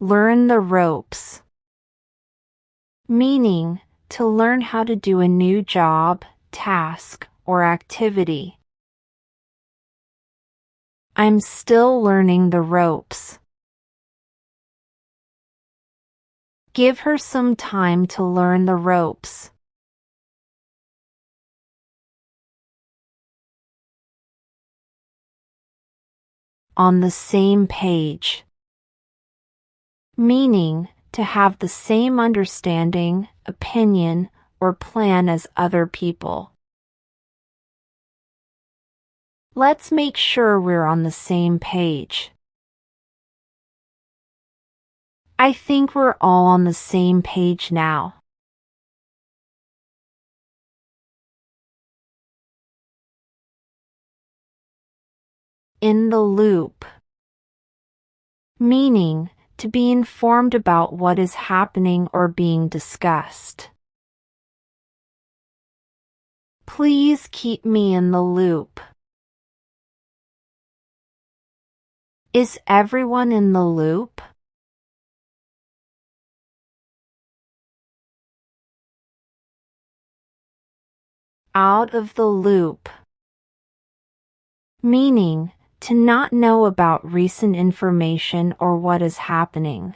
Learn the ropes. Meaning, to learn how to do a new job, task, or activity. I'm still learning the ropes. Give her some time to learn the ropes. On the same page. Meaning, to have the same understanding, opinion, or plan as other people. Let's make sure we're on the same page. I think we're all on the same page now. In the loop. Meaning, to be informed about what is happening or being discussed. Please keep me in the loop. Is everyone in the loop? Out of the loop. Meaning, to not know about recent information or what is happening.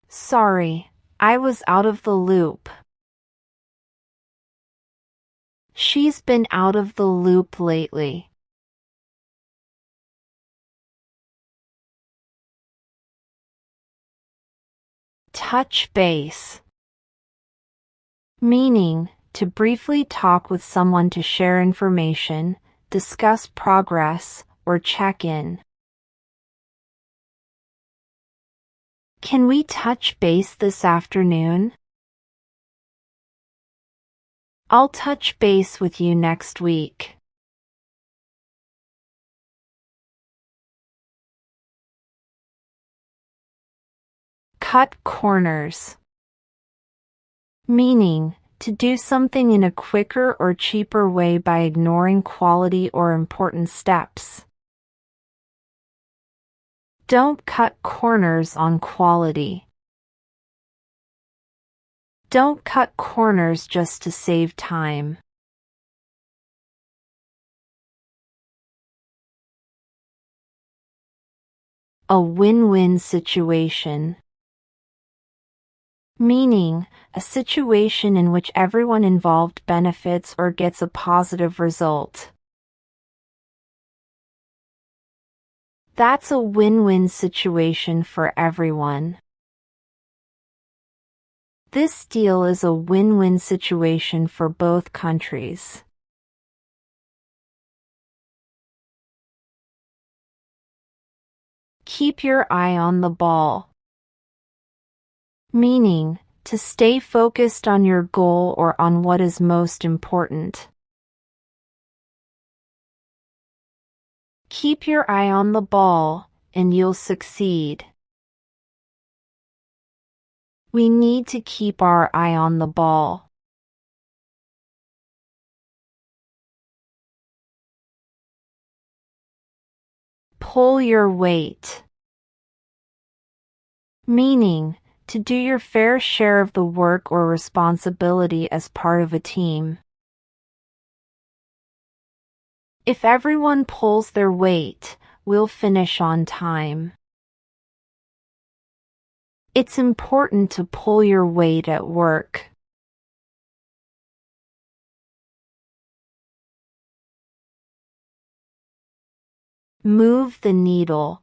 Sorry, I was out of the loop. She's been out of the loop lately. Touch base. Meaning, to briefly talk with someone to share information, discuss progress, or check in. Can we touch base this afternoon? I'll touch base with you next week. Cut corners. Meaning, to do something in a quicker or cheaper way by ignoring quality or important steps. Don't cut corners on quality. Don't cut corners just to save time. A win-win situation. Meaning, a situation in which everyone involved benefits or gets a positive result. That's a win-win situation for everyone. This deal is a win-win situation for both countries. Keep your eye on the ball. Meaning, to stay focused on your goal or on what is most important. Keep your eye on the ball, and you'll succeed. We need to keep our eye on the ball. Pull your weight. Meaning, to do your fair share of the work or responsibility as part of a team. If everyone pulls their weight, we'll finish on time. It's important to pull your weight at work. Move the needle.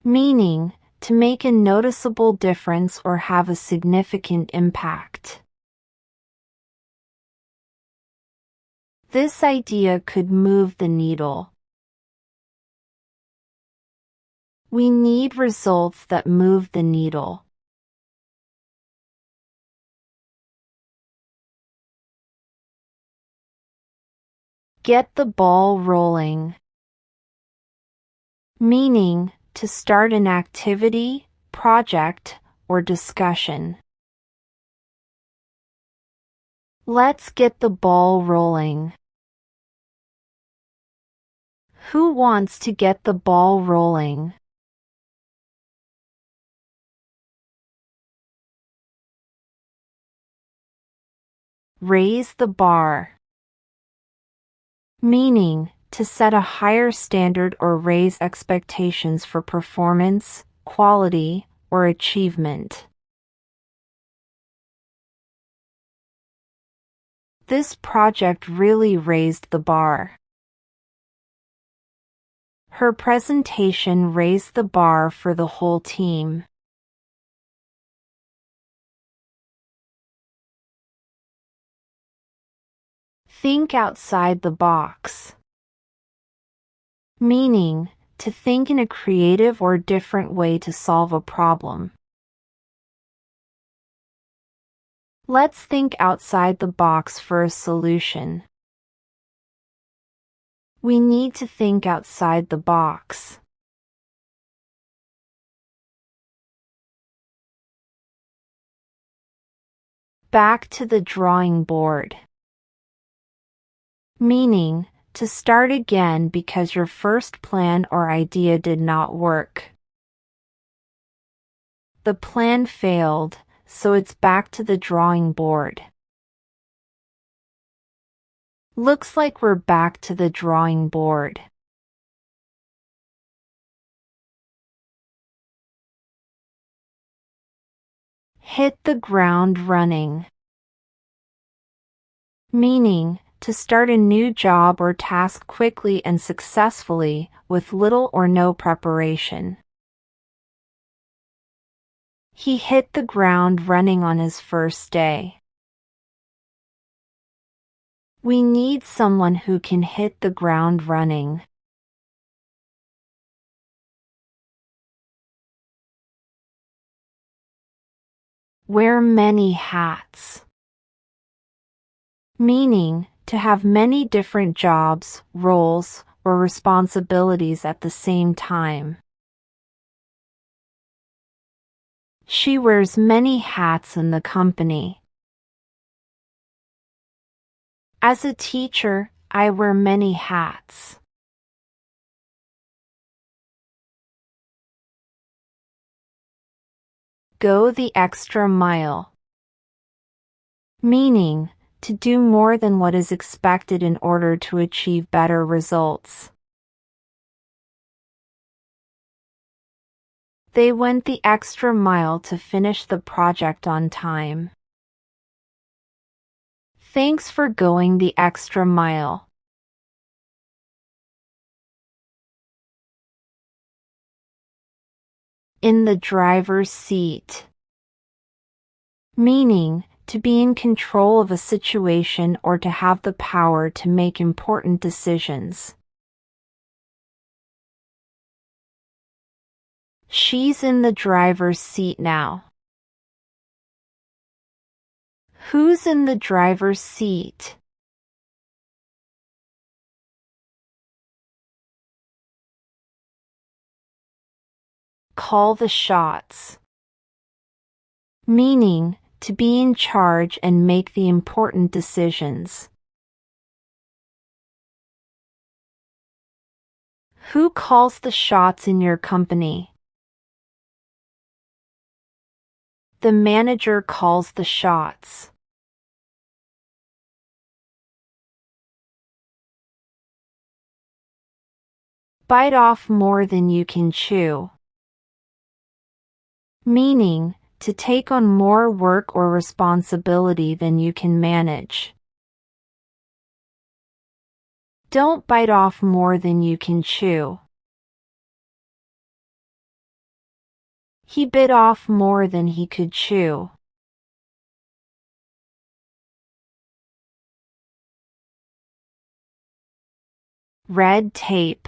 Meaning, to make a noticeable difference or have a significant impact. This idea could move the needle. We need results that move the needle. Get the ball rolling. Meaning, to start an activity, project, or discussion. Let's get the ball rolling. Who wants to get the ball rolling? Raise the bar. Meaning, to set a higher standard or raise expectations for performance, quality, or achievement. This project really raised the bar. Her presentation raised the bar for the whole team. Think outside the box. Meaning, to think in a creative or different way to solve a problem. Let's think outside the box for a solution. We need to think outside the box. Back to the drawing board. Meaning, to start again because your first plan or idea did not work. The plan failed, so it's back to the drawing board. Looks like we're back to the drawing board. Hit the ground running. Meaning, to start a new job or task quickly and successfully, with little or no preparation. He hit the ground running on his first day. We need someone who can hit the ground running. Wear many hats. Meaning, to have many different jobs, roles, or responsibilities at the same time. She wears many hats in the company. As a teacher, I wear many hats. Go the extra mile. Meaning, to do more than what is expected in order to achieve better results. They went the extra mile to finish the project on time. Thanks for going the extra mile. In the driver's seat. Meaning, to be in control of a situation or to have the power to make important decisions. She's in the driver's seat now. Who's in the driver's seat? Call the shots. Meaning, to be in charge and make the important decisions. Who calls the shots in your company? The manager calls the shots. Bite off more than you can chew. Meaning, to take on more work or responsibility than you can manage. Don't bite off more than you can chew. He bit off more than he could chew. Red tape.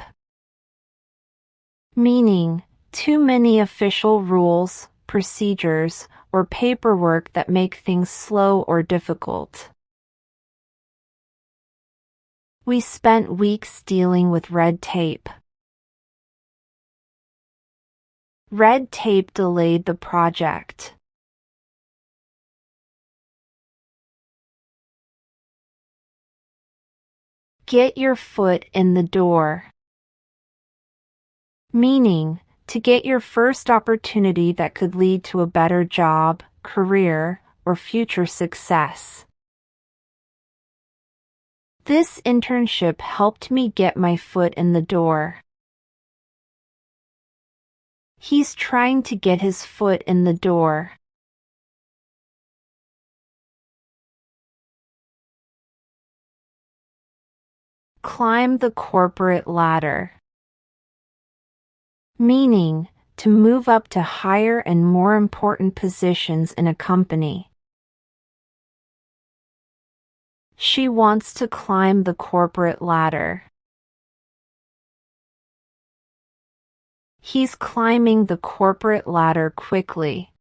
Meaning, too many official rules, procedures, or paperwork that make things slow or difficult. We spent weeks dealing with red tape. Red tape delayed the project. Get your foot in the door. meaning to get your first opportunity that could lead to a better job, career, or future success. This internship helped me get my foot in the door. He's trying to get his foot in the door. Climb the corporate ladder, meaning to move up to higher and more important positions in a company. She wants to climb the corporate ladder. He's climbing the corporate ladder quickly.